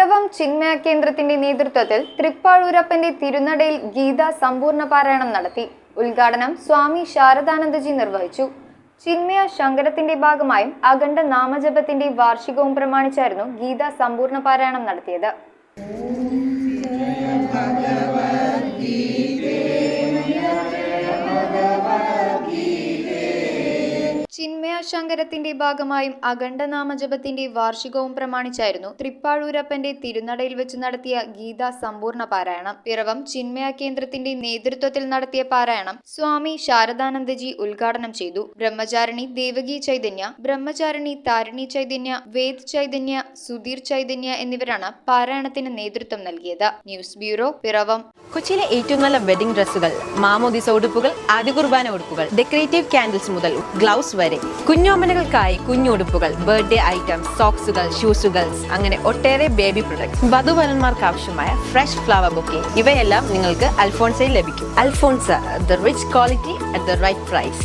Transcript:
പിറവം ചിന്മയ കേന്ദ്രത്തിന്റെ നേതൃത്വത്തിൽ തൃപ്പാഴൂരപ്പന്റെ തിരുനടയിൽ ഗീതാ സമ്പൂർണ്ണ പാരായണം നടത്തി. ഉദ്ഘാടനം സ്വാമി ശാരദാനന്ദജി നിർവഹിച്ചു. ചിന്മയ ശങ്കരത്തിന്റെ ഭാഗമായും അഖണ്ഡ നാമജപത്തിന്റെ വാർഷികവും പ്രമാണിച്ചായിരുന്നു ഗീതാ സമ്പൂർണ്ണ പാരായണം നടത്തിയത്. ചിന്മയ ശങ്കരത്തിന്റെ ഭാഗമായും അഖണ്ഡ നാമജപത്തിന്റെ വാർഷികവും പ്രമാണിച്ചായിരുന്നു തൃപ്പാഴൂരപ്പന്റെ തിരുനടയിൽ വെച്ച് നടത്തിയ ഗീതാ സമ്പൂർണ്ണ പാരായണം. പിറവം ചിന്മയ കേന്ദ്രത്തിന്റെ നേതൃത്വത്തിൽ നടത്തിയ പാരായണം സ്വാമി ശാരദാനന്ദജി ഉദ്ഘാടനം ചെയ്തു. ബ്രഹ്മചാരിണി ദേവകി ചൈതന്യ, ബ്രഹ്മചാരിണി താരിണി ചൈതന്യ, വേദ് ചൈതന്യ, സുധീർ ചൈതന്യ എന്നിവരാണ് പാരായണത്തിന് നേതൃത്വം നൽകിയത്. News bureau, Piravom. കൊച്ചിയിലെ ഏറ്റവും നല്ല വെഡിംഗ് ഡ്രസ്സുകൾ, മാമോദിസ ഉടുപ്പുകൾ, ആദ്യ കുർബാന ഉടുപ്പുകൾ, ഡെക്കറേറ്റീവ് കാൻഡിൽസ് മുതൽ ഗ്ലൗസ് വരെ, കുഞ്ഞോമനകൾക്കായി കുഞ്ഞുടുപ്പുകൾ, ബർത്ത്ഡേ ഐറ്റംസ്, സോക്സുകൾ, ഷൂസുകൾ, അങ്ങനെ ഒട്ടേറെ ബേബി പ്രൊഡക്ട്സ്, വധുവരന്മാർക്ക് ആവശ്യമായ ഫ്രഷ് ഫ്ലവർ ബൊക്കെ, ഇവയെല്ലാം നിങ്ങൾക്ക് അൽഫോൺസയിൽ ലഭിക്കും. Alphonsa, the rich quality at the right price.